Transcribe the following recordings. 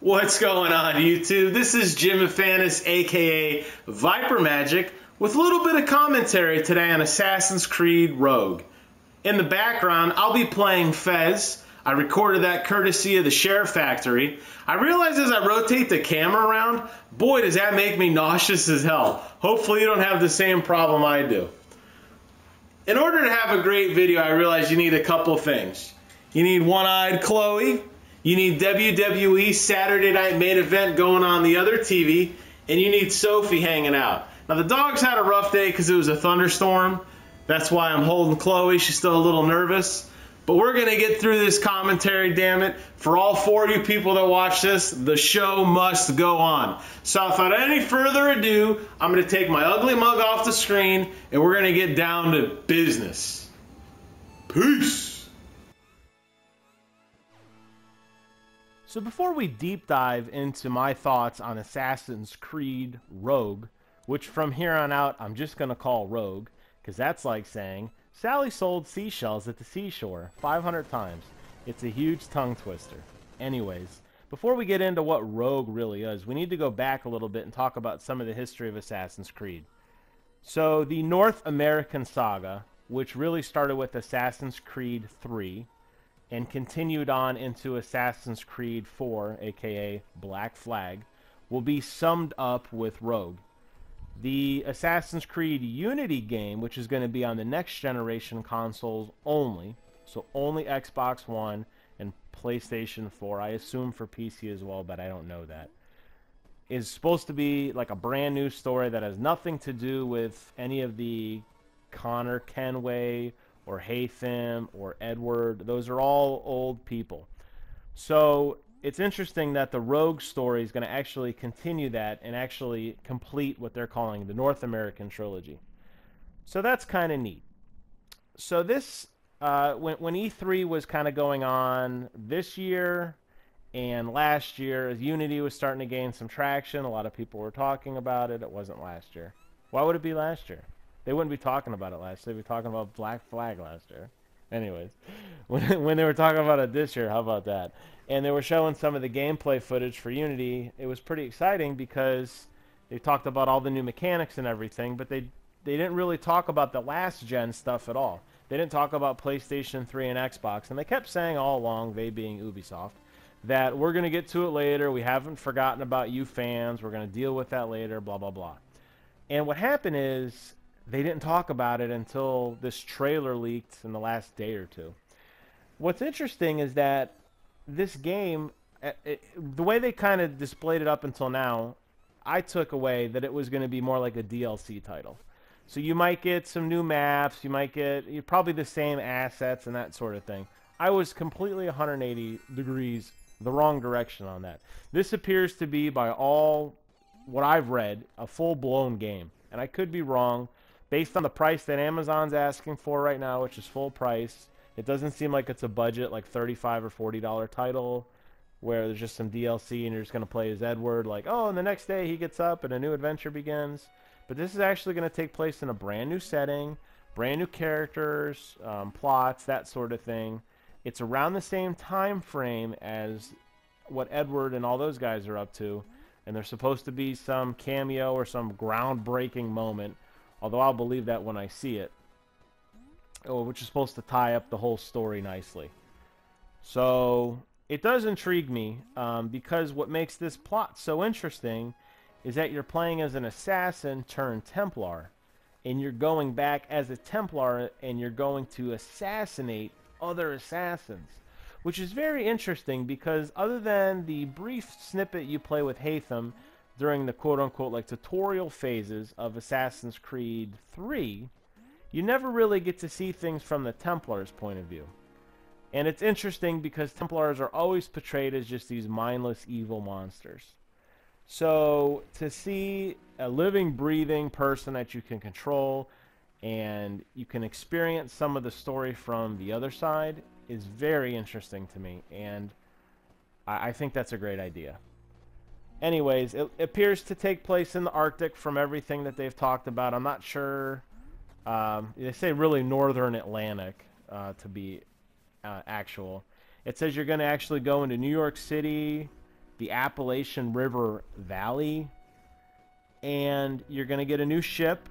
What's going on, YouTube? This is Jim Afanis, aka Viper Magic, with a little bit of commentary today on Assassin's Creed Rogue. In the background, I'll be playing Fez. I recorded that courtesy of the Share Factory. I realized as I rotate the camera around, boy, does that make me nauseous as hell. Hopefully you don't have the same problem I do. In order to have a great video, I realize you need a couple of things. You need one-eyed Chloe. You need WWE Saturday Night Main Event going on the other TV, and you need Sophie hanging out. Now, the dog's had a rough day because it was a thunderstorm. That's why I'm holding Chloe. She's still a little nervous. But we're going to get through this commentary, damn it. For all 4 of you people that watch this, the show must go on. So without any further ado, I'm going to take my ugly mug off the screen, and we're going to get down to business. Peace. So before we deep dive into my thoughts on Assassin's Creed Rogue, which from here on out I'm just going to call Rogue, because that's like saying, Sally sold seashells at the seashore 500 times. It's a huge tongue twister. Anyways, before we get into what Rogue really is, we need to go back a little bit and talk about some of the history of Assassin's Creed. So the North American saga, which really started with Assassin's Creed 3, and continued on into Assassin's Creed 4, aka Black Flag, will be summed up with Rogue. The Assassin's Creed Unity game, which is going to be on the next generation consoles only, so only Xbox One and PlayStation 4, I assume for PC as well, but I don't know that, is supposed to be like a brand new story that has nothing to do with any of the Connor Kenway or Haytham, or Edward. Those are all old people. So it's interesting that the Rogue story is going to actually continue that and actually complete what they're calling the North American trilogy. So that's kind of neat. So this, when E3 was kind of going on this year and last year, as Unity was starting to gain some traction, a lot of people were talking about it. It wasn't last year. Why would it be last year? They wouldn't be talking about it last year. They'd be talking about Black Flag last year. Anyways, when they were talking about it this year, how about that? And they were showing some of the gameplay footage for Unity. It was pretty exciting because they talked about all the new mechanics and everything, but they didn't really talk about the last gen stuff at all. They didn't talk about PlayStation 3 and Xbox, and they kept saying all along, they being Ubisoft, that we're going to get to it later. We haven't forgotten about you fans. We're going to deal with that later, blah, blah, blah. And what happened is, they didn't talk about it until this trailer leaked in the last day or two. What's interesting is that this game, the way they kind of displayed it up until now, I took away that it was going to be more like a DLC title. So you might get some new maps, you might get probably the same assets and that sort of thing. I was completely 180 degrees the wrong direction on that. This appears to be, by all what I've read, a full-blown game. And I could be wrong. Based on the price that Amazon's asking for right now, which is full price, it doesn't seem like it's a budget, like $35 or $40 title, where there's just some DLC and you're just going to play as Edward, like, oh, and the next day he gets up and a new adventure begins. But this is actually going to take place in a brand new setting, brand new characters, plots, that sort of thing. It's around the same time frame as what Edward and all those guys are up to, and there's supposed to be some cameo or some groundbreaking moment, although I'll believe that when I see it, which is supposed to tie up the whole story nicely. So it does intrigue me, because what makes this plot so interesting is that you're playing as an assassin turned Templar, and you're going back as a Templar and you're going to assassinate other assassins, which is very interesting because other than the brief snippet you play with Haytham during the quote-unquote like tutorial phases of Assassin's Creed 3, you never really get to see things from the Templars' point of view. And it's interesting because Templars are always portrayed as just these mindless evil monsters. So to see a living, breathing person that you can control and you can experience some of the story from the other side is very interesting to me, and I think that's a great idea. Anyways, it appears to take place in the Arctic from everything that they've talked about. I'm not sure. They say really northern Atlantic to be actual. It says you're going to actually go into New York City, the Appalachian River Valley, and you're going to get a new ship,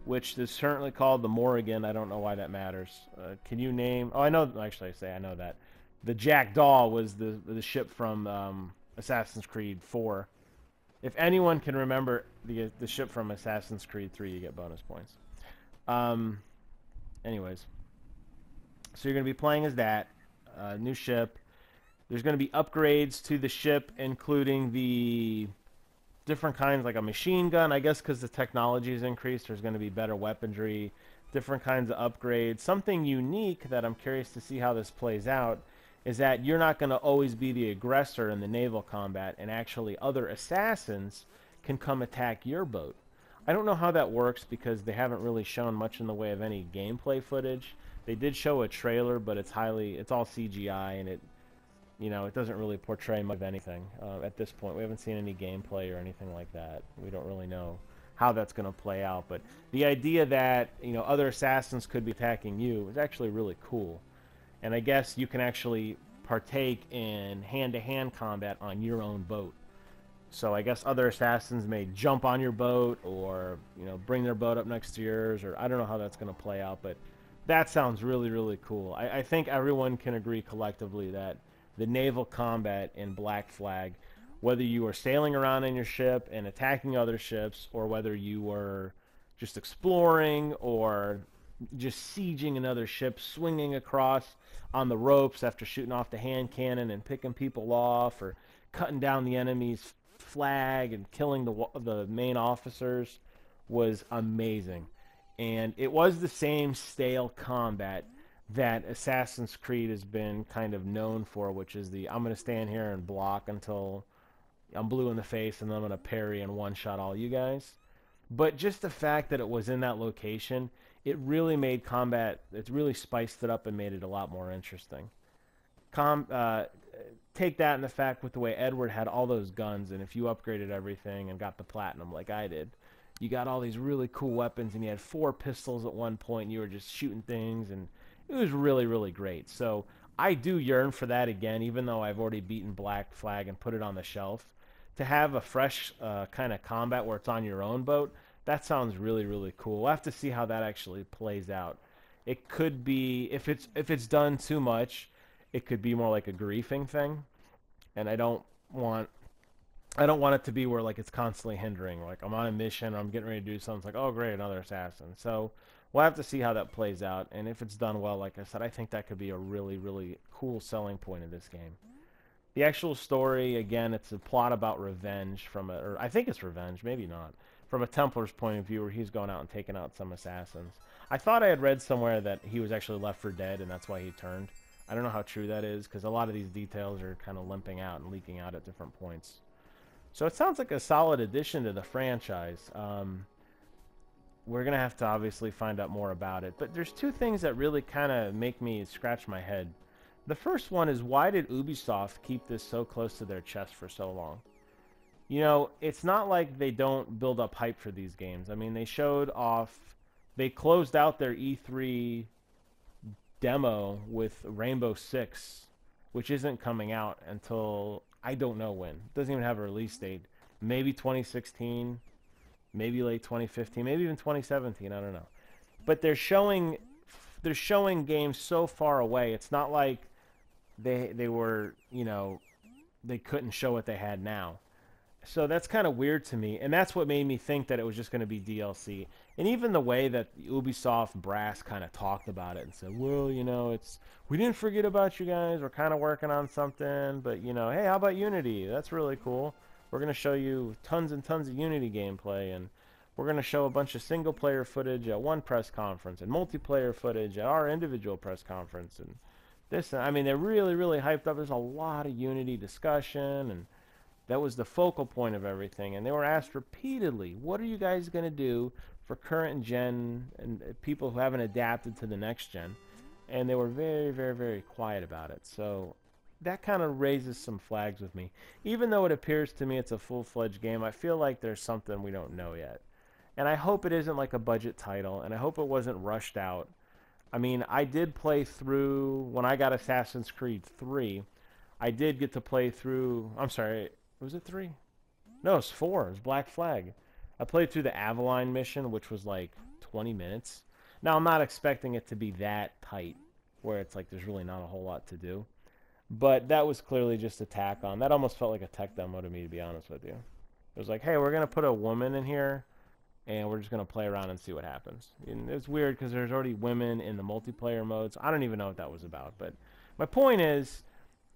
which is currently called the Morrigan. I don't know why that matters. Can you name... Oh, I know... Actually, I know that. The Jackdaw was the ship from Assassin's Creed 4. If anyone can remember the ship from Assassin's Creed 3, you get bonus points. Anyways. So you're going to be playing as that. New ship. There's going to be upgrades to the ship, including the different kinds, like a machine gun. I guess because the technology has increased, there's going to be better weaponry, different kinds of upgrades. Something unique that I'm curious to see how this plays out is that you're not going to always be the aggressor in the naval combat, and actually other assassins can come attack your boat. I don't know how that works because they haven't really shown much in the way of any gameplay footage. They did show a trailer, but it's all CGI, and it doesn't really portray much of anything at this point. We haven't seen any gameplay or anything like that. We don't really know how that's going to play out, but the idea that other assassins could be attacking you is actually really cool. And I guess you can actually partake in hand-to-hand combat on your own boat. So I guess other assassins may jump on your boat, or bring their boat up next to yours, or I don't know how that's going to play out, but that sounds really, really cool. I think everyone can agree collectively that the naval combat in Black Flag, whether you were sailing around in your ship and attacking other ships, or whether you were just exploring or just sieging another ship, swinging across on the ropes after shooting off the hand cannon and picking people off, or cutting down the enemy's flag and killing the main officers, was amazing. And it was the same stale combat that Assassin's Creed has been kind of known for, which is I'm going to stand here and block until I'm blue in the face, and then I'm going to parry and one-shot all you guys. But just the fact that it was in that location, it really made combat, it really spiced it up and made it a lot more interesting. Take that and the fact with the way Edward had all those guns, and if you upgraded everything and got the platinum like I did, you got all these really cool weapons, and you had 4 pistols at one point, and you were just shooting things, and it was really, really great. So I do yearn for that again, even though I've already beaten Black Flag and put it on the shelf. To have a fresh kind of combat where it's on your own boat, that sounds really, really cool. We'll have to see how that actually plays out. It could be, if it's done too much, it could be more like a griefing thing, and I don't want it to be where like it's constantly hindering. Like I'm on a mission, or I'm getting ready to do something, it's like, oh great, another assassin. So we'll have to see how that plays out, and if it's done well, like I said, I think that could be a really, really cool selling point of this game. The actual story, again, it's a plot about revenge or I think it's revenge, maybe not, from a Templar's point of view, where he's going out and taking out some assassins. I thought I had read somewhere that he was actually left for dead, and that's why he turned. I don't know how true that is, because a lot of these details are kind of limping out and leaking out at different points. So it sounds like a solid addition to the franchise. We're going to have to obviously find out more about it. But there's 2 things that really kind of make me scratch my head. The first one is, why did Ubisoft keep this so close to their chest for so long? It's not like they don't build up hype for these games. I mean, they closed out their E3 demo with Rainbow Six, which isn't coming out until I don't know when. It doesn't even have a release date. Maybe 2016, maybe late 2015, maybe even 2017, I don't know. But they're showing games so far away. It's not like they were, they couldn't show what they had now. So that's kind of weird to me, and that's what made me think that it was just going to be DLC. And even the way that Ubisoft brass kind of talked about it and said, well, we didn't forget about you guys, we're kind of working on something, but hey, how about Unity? That's really cool. We're going to show you tons and tons of Unity gameplay, and we're going to show a bunch of single player footage at one press conference and multiplayer footage at our individual press conference. And this, I mean, they're really, really hyped up. There's a lot of Unity discussion, and that was the focal point of everything. And they were asked repeatedly, what are you guys going to do for current gen and people who haven't adapted to the next gen? And they were very, very, very quiet about it. So that kind of raises some flags with me. Even though it appears to me it's a full-fledged game, I feel like there's something we don't know yet. And I hope it isn't like a budget title, and I hope it wasn't rushed out. I mean, I did play through, when I got Assassin's Creed 3, I did get to play through, I'm sorry, was it 3? No, it's 4. It was Black Flag. I played through the Avalon mission, which was like 20 minutes. Now, I'm not expecting it to be that tight, where it's like there's really not a whole lot to do. But that was clearly just a tack on. That almost felt like a tech demo to me, to be honest with you. It was like, hey, we're going to put a woman in here, and we're just going to play around and see what happens. And it's weird because there's already women in the multiplayer modes. I don't even know what that was about. But my point is,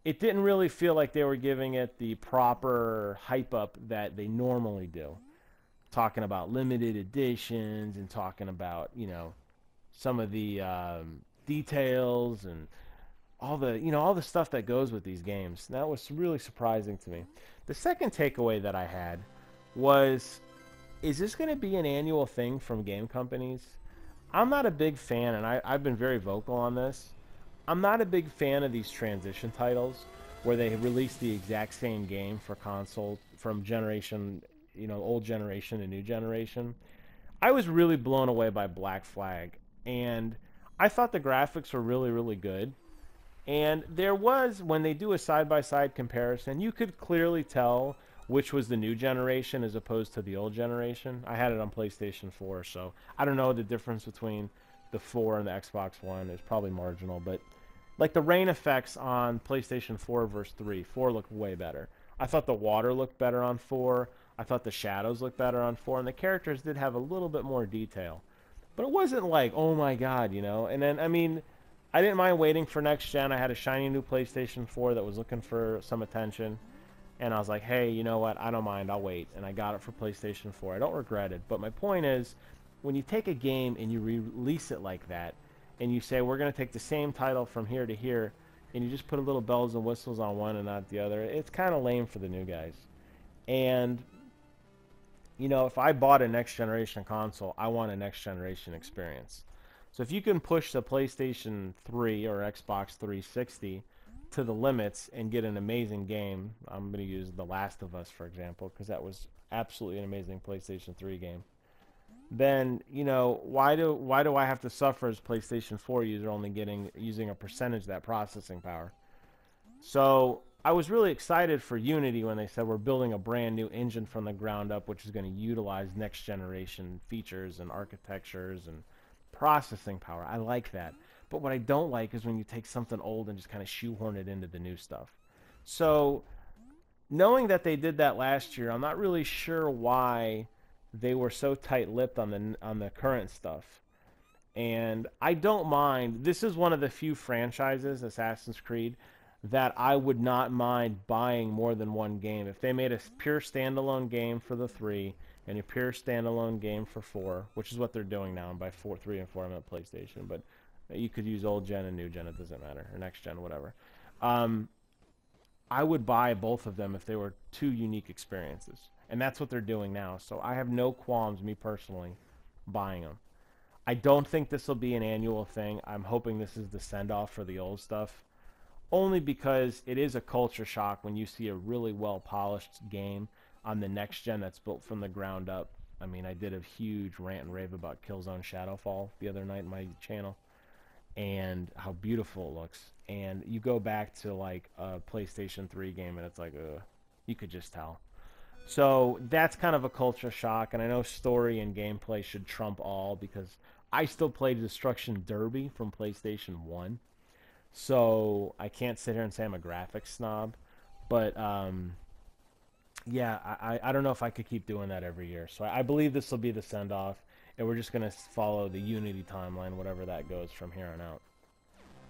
it didn't really feel like they were giving it the proper hype up that they normally do. Talking about limited editions and talking about, you know, some of the details and all the, you know, all the stuff that goes with these games. That was really surprising to me. The second takeaway that I had was, is this going to be an annual thing from game companies? I'm not a big fan, and I've been very vocal on this. I'm not a big fan of these transition titles where they release the exact same game for console from generation, you know, old generation to new generation. I was really blown away by Black Flag, and I thought the graphics were really, really good. And there was, when they do a side-by-side comparison, you could clearly tell which was the new generation as opposed to the old generation. I had it on PlayStation 4, so I don't know the difference between the 4 and the Xbox One. It's probably marginal, but like the rain effects on PlayStation 4 versus 3, 4 looked way better. I thought the water looked better on 4. I thought the shadows looked better on 4, and the characters did have a little bit more detail. But it wasn't like, oh my god, you know? And then, I mean, I didn't mind waiting for next gen. I had a shiny new PlayStation 4 that was looking for some attention. And I was like, hey, you know what? I don't mind. I'll wait. And I got it for PlayStation 4. I don't regret it. But my point is, when you take a game and you release it like that, and you say, we're going to take the same title from here to here, and you just put a little bells and whistles on one and not the other, it's kind of lame for the new guys. And, you know, if I bought a next generation console, I want a next generation experience. So if you can push the PlayStation 3 or Xbox 360 to the limits and get an amazing game, I'm going to use The Last of Us, for example, because that was absolutely an amazing PlayStation 3 game, then, you know, why do I have to suffer as a PlayStation 4 user only using a percentage of that processing power? So I was really excited for Unity when they said we're building a brand new engine from the ground up, which is going to utilize next generation features and architectures and processing power. I like that. But what I don't like is when you take something old and just kind of shoehorn it into the new stuff. So knowing that they did that last year, I'm not really sure why they were so tight-lipped on the current stuff. And I don't mind. This is one of the few franchises, Assassin's Creed, that I would not mind buying more than one game. If they made a pure standalone game for the 3 and a pure standalone game for 4, which is what they're doing now, and by 3 and 4 I'm at PlayStation, but you could use old gen and new gen, it doesn't matter, or next gen, whatever. I would buy both of them if they were two unique experiences. And that's what they're doing now. So I have no qualms, me personally, buying them. I don't think this will be an annual thing. I'm hoping this is the send-off for the old stuff. Only because it is a culture shock when you see a really well-polished game on the next gen that's built from the ground up. I mean, I did a huge rant and rave about Killzone Shadowfall the other night in my channel, and how beautiful it looks. And you go back to like a PlayStation 3 game and it's like, you could just tell. So that's kind of a culture shock, and I know story and gameplay should trump all, because I still play Destruction Derby from PlayStation 1. So I can't sit here and say I'm a graphics snob. But yeah, I don't know if I could keep doing that every year. So I believe this will be the send-off, and we're just going to follow the Unity timeline, whatever that goes from here on out.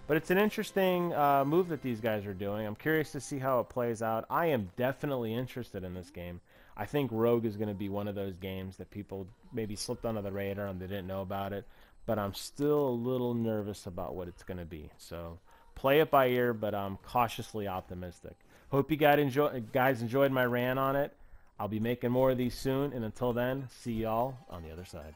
But it's an interesting move that these guys are doing. I'm curious to see how it plays out. I am definitely interested in this game. I think Rogue is going to be one of those games that people maybe slipped under the radar and they didn't know about it. But I'm still a little nervous about what it's going to be. So play it by ear, but I'm cautiously optimistic. Hope you guys enjoyed my rant on it. I'll be making more of these soon. And until then, see y'all on the other side.